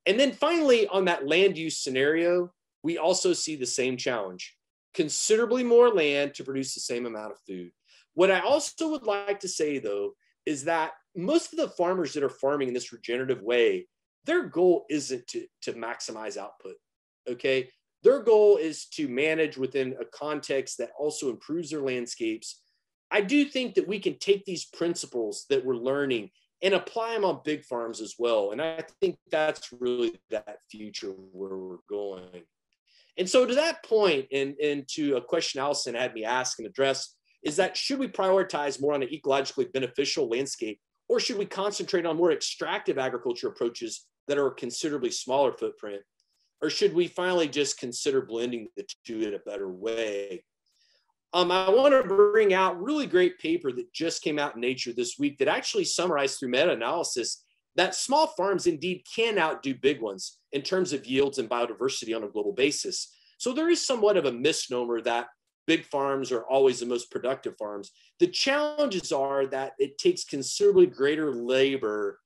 And then finally, on that land use scenario, we also see the same challenge: considerably more land to produce the same amount of food. What I also would like to say, though, is that most of the farmers that are farming in this regenerative way, their goal isn't to maximize output, okay? Their goal is to manage within a context that also improves their landscapes. I do think that we can take these principles that we're learning and apply them on big farms as well. And I think that's really that future where we're going. And so to that point, and to a question Allison had me ask and address, is that should we prioritize more on an ecologically beneficial landscape, or should we concentrate on more extractive agriculture approaches that are a considerably smaller footprint? Or should we finally just consider blending the two in a better way? I want to bring out a really great paper that just came out in Nature this week that actually summarized through meta-analysis that small farms indeed can outdo big ones in terms of yields and biodiversity on a global basis. So there is somewhat of a misnomer that big farms are always the most productive farms. The challenges are that it takes considerably greater labor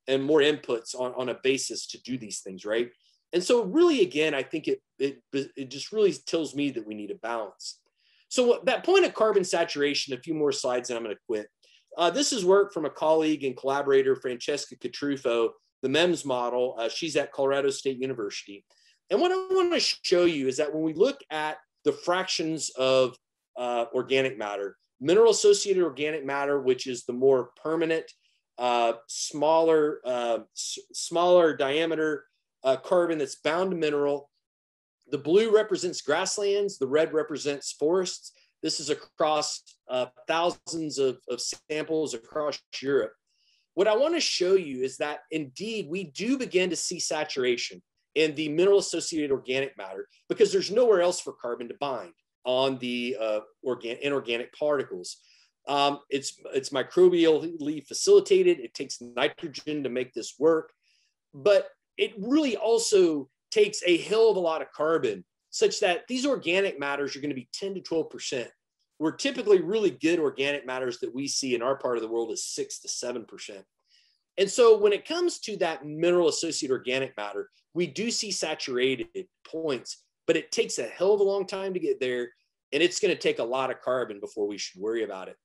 and more inputs on a basis to do these things, right? And so really, again, I think it just really tells me that we need a balance. So that point of carbon saturation, a few more slides and I'm going to quit. This is work from a colleague and collaborator, Francesca Catrufo, the MEMS model. She's at Colorado State University. And what I want to show you is that when we look at the fractions of organic matter, mineral associated organic matter, which is the more permanent, smaller diameter carbon that's bound to mineral. The blue represents grasslands, the red represents forests. This is across thousands of samples across Europe. What I want to show you is that indeed we do begin to see saturation in the mineral associated organic matter because there's nowhere else for carbon to bind on the inorganic particles. It's microbially facilitated. It takes nitrogen to make this work, but it really also takes a hell of a lot of carbon such that these organic matters are going to be 10 to 12%. Where typically really good organic matters that we see in our part of the world is 6 to 7%. And so when it comes to that mineral associated organic matter, we do see saturated points, but it takes a hell of a long time to get there. And it's going to take a lot of carbon before we should worry about it.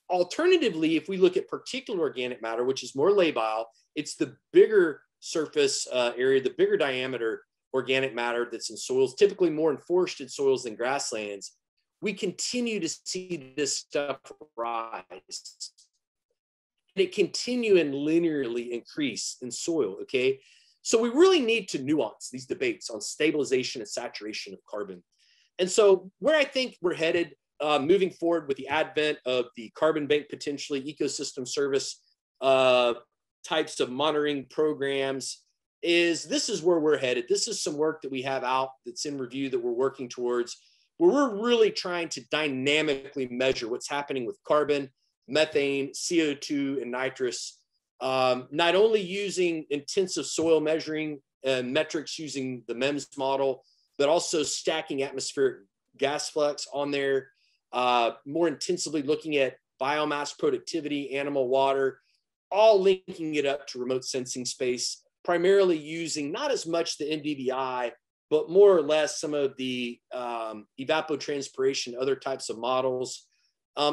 Alternatively, if we look at particular organic matter, which is more labile, it's the bigger surface area, the bigger diameter organic matter that's in soils, typically more in forested soils than grasslands. We continue to see this stuff rise. And it continue and linearly increase in soil, okay? So we really need to nuance these debates on stabilization and saturation of carbon. And so where I think we're headed moving forward with the advent of the carbon bank, potentially ecosystem service types of monitoring programs, this is where we're headed. This is some work that we have out that's in review that we're working towards, where we're really trying to dynamically measure what's happening with carbon, methane, CO2, and nitrous, not only using intensive soil measuring and metrics using the MEMS model, but also stacking atmospheric gas flux on there, more intensively looking at biomass productivity, animal water, all linking it up to remote sensing space, primarily using not as much the NDVI, but more or less some of the evapotranspiration, other types of models.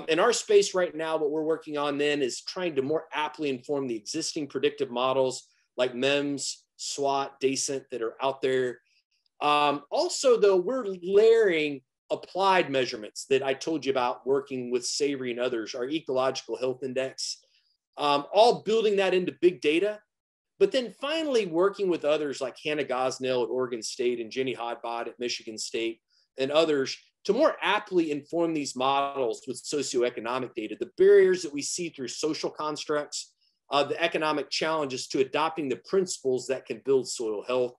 In our space right now, what we're working on then is trying to more aptly inform the existing predictive models like MEMS, SWAT, DACENT that are out there. Also, though, we're layering applied measurements that I told you about working with Savory and others, our ecological health index, all building that into big data. But then finally working with others like Hannah Gosnell at Oregon State and Jenny Hodbod at Michigan State and others to more aptly inform these models with socioeconomic data, the barriers that we see through social constructs, the economic challenges to adopting the principles that can build soil health.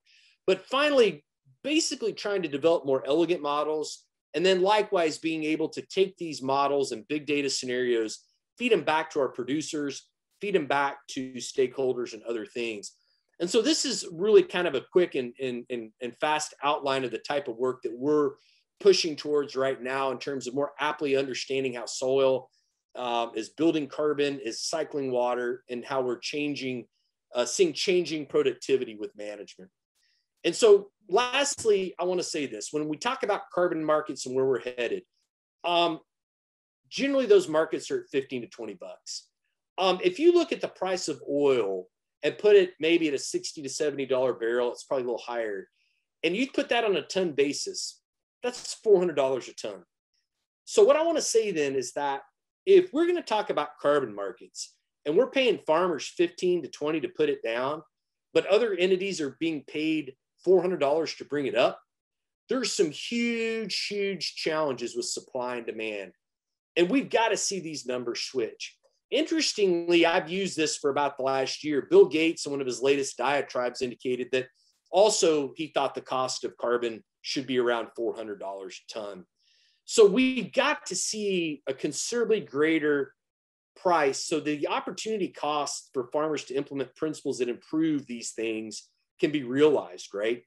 But finally, basically trying to develop more elegant models, and then likewise being able to take these models and big data scenarios, feed them back to our producers, feed them back to stakeholders and other things. And so this is really kind of a quick and fast outline of the type of work that we're pushing towards right now in terms of more aptly understanding how soil is building carbon, is cycling water, and how we're seeing changing productivity with management. And so lastly, I want to say this. When we talk about carbon markets and where we're headed, generally those markets are at 15 to 20 bucks. If you look at the price of oil and put it maybe at a $60 to $70 barrel, it's probably a little higher, and you put that on a ton basis, that's $400 a ton. So what I want to say then is that if we're going to talk about carbon markets and we're paying farmers 15 to 20 to put it down, but other entities are being paid $400 to bring it up, there's some huge, huge challenges with supply and demand. And we've got to see these numbers switch. Interestingly, I've used this for about the last year. Bill Gates, in one of his latest diatribes, indicated that also he thought the cost of carbon should be around $400 a ton. So we've got to see a considerably greater price so the opportunity costs for farmers to implement principles that improve these things can be realized, right?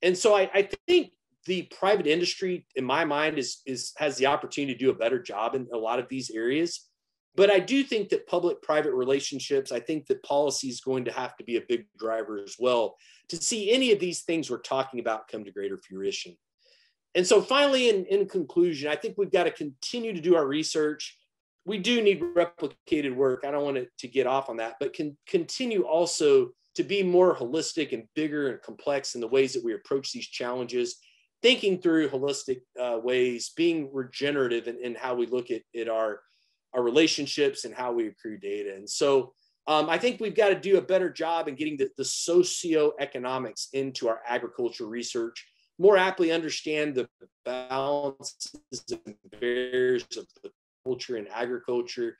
And so I think the private industry, in my mind, has the opportunity to do a better job in a lot of these areas. But I do think that public-private relationships, I think that policy is going to have to be a big driver as well to see any of these things we're talking about come to greater fruition. And so finally, in conclusion, I think we've got to continue to do our research. We do need replicated work. I don't want to get off on that, but can continue also to be more holistic and bigger and complex in the ways that we approach these challenges, thinking through holistic ways, being regenerative in how we look at our relationships and how we accrue data. And so I think we've got to do a better job in getting the socioeconomics into our agriculture research, more aptly understand the balances and barriers of the culture and agriculture.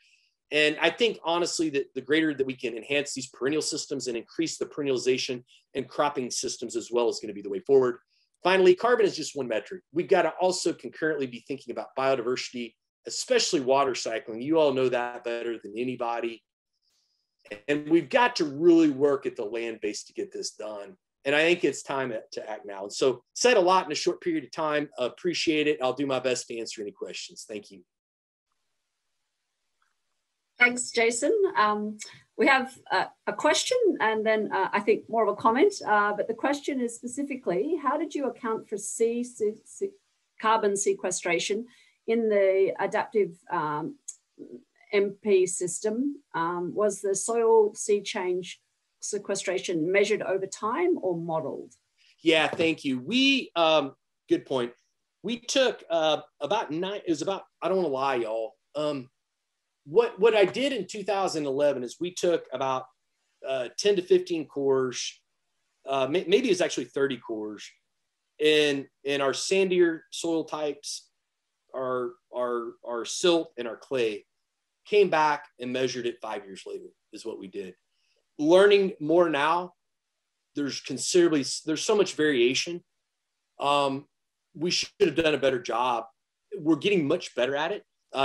And I think, honestly, that the greater that we can enhance these perennial systems and increase the perennialization and cropping systems as well is going to be the way forward. Finally, carbon is just one metric. We've got to also concurrently be thinking about biodiversity, especially water cycling. You all know that better than anybody. And we've got to really work at the land base to get this done. And I think it's time to act now. And so said a lot in a short period of time. Appreciate it. I'll do my best to answer any questions. Thank you. Thanks, Jason. We have a question and then I think more of a comment, but the question is specifically, how did you account for carbon sequestration in the adaptive MP system? Was the soil sea change sequestration measured over time or modeled? Yeah, thank you. We, good point. We took I don't want to lie, y'all. What I did in 2011 is we took about 10 to 15 cores, maybe it was actually 30 cores in our sandier soil types, our silt and our clay, came back and measured it 5 years later is what we did. Learning more now, there's so much variation. We should have done a better job. We're getting much better at it.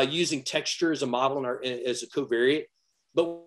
Using texture as a model as a covariate. But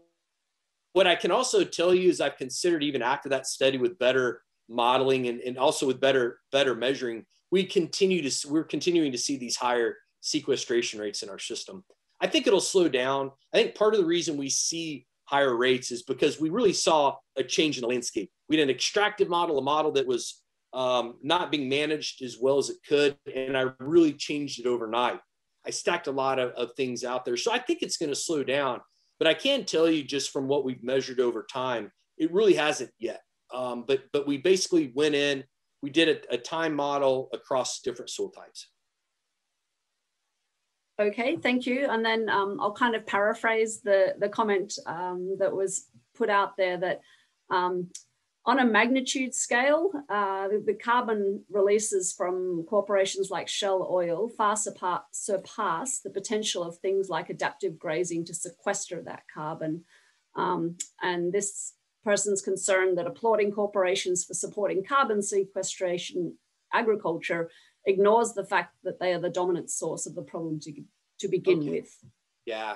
what I can also tell you is I've considered, even after that study, with better modeling and also with better measuring, we're continuing to see these higher sequestration rates in our system. I think it'll slow down. I think part of the reason we see higher rates is because we really saw a change in the landscape. We had an extractive model, a model that was not being managed as well as it could. And I really changed it overnight. I stacked a lot of things out there. So I think it's going to slow down. But I can tell you just from what we've measured over time, it really hasn't yet. But we basically went in, we did a time model across different soil types. Okay, thank you. And then I'll kind of paraphrase the comment that was put out there that on a magnitude scale, the carbon releases from corporations like Shell Oil far surpass the potential of things like adaptive grazing to sequester that carbon. And this person's concerned that applauding corporations for supporting carbon sequestration agriculture ignores the fact that they are the dominant source of the problem to begin with. Yeah.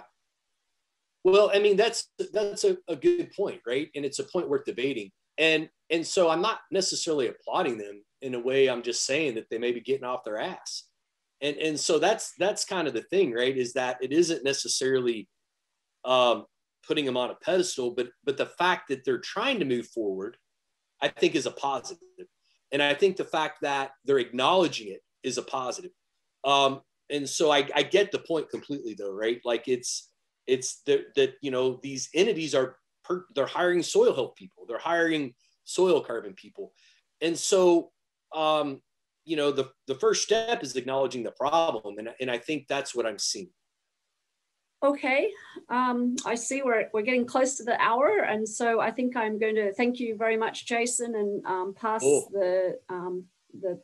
Well, I mean, that's a good point, right? And it's a point worth debating. And so I'm not necessarily applauding them in a way. I'm just saying that they may be getting off their ass. And so that's kind of the thing, right? Is that it isn't necessarily putting them on a pedestal, but the fact that they're trying to move forward, I think is a positive. And I think the fact that they're acknowledging it is a positive. And so I get the point completely though, right? Like it's that, you know, these entities they're hiring soil health people, they're hiring soil carbon people. And so, you know, the first step is acknowledging the problem. And I think that's what I'm seeing. Okay, I see we're getting close to the hour. And so I think I'm going to thank you very much, Jason, and pass the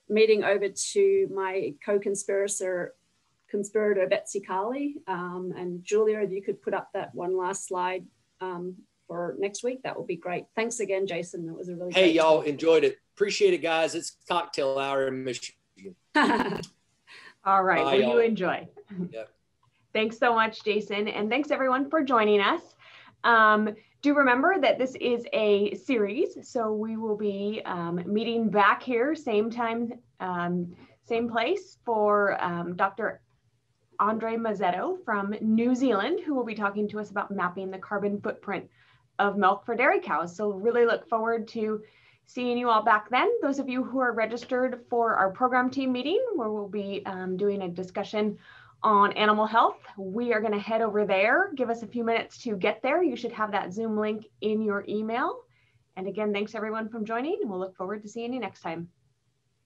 meeting over to my co-conspirator, Betsy Carley. And Julia, if you could put up that one last slide for next week, that would be great. Thanks again, Jason. That was a really Hey, y'all enjoyed it. Appreciate it, guys. It's cocktail hour in Michigan. All right. Well, you enjoy. Yeah. Thanks so much, Jason. And thanks everyone for joining us. Do remember that this is a series, so we will be meeting back here, same time, same place for Dr. Andre Mazzetto from New Zealand, who will be talking to us about mapping the carbon footprint of milk for dairy cows. So really look forward to seeing you all back then. Those of you who are registered for our program team meeting, where we'll be doing a discussion on animal health, we are going to head over there. Give us a few minutes to get there. You should have that Zoom link in your email. And again, thanks everyone for joining, and we'll look forward to seeing you next time.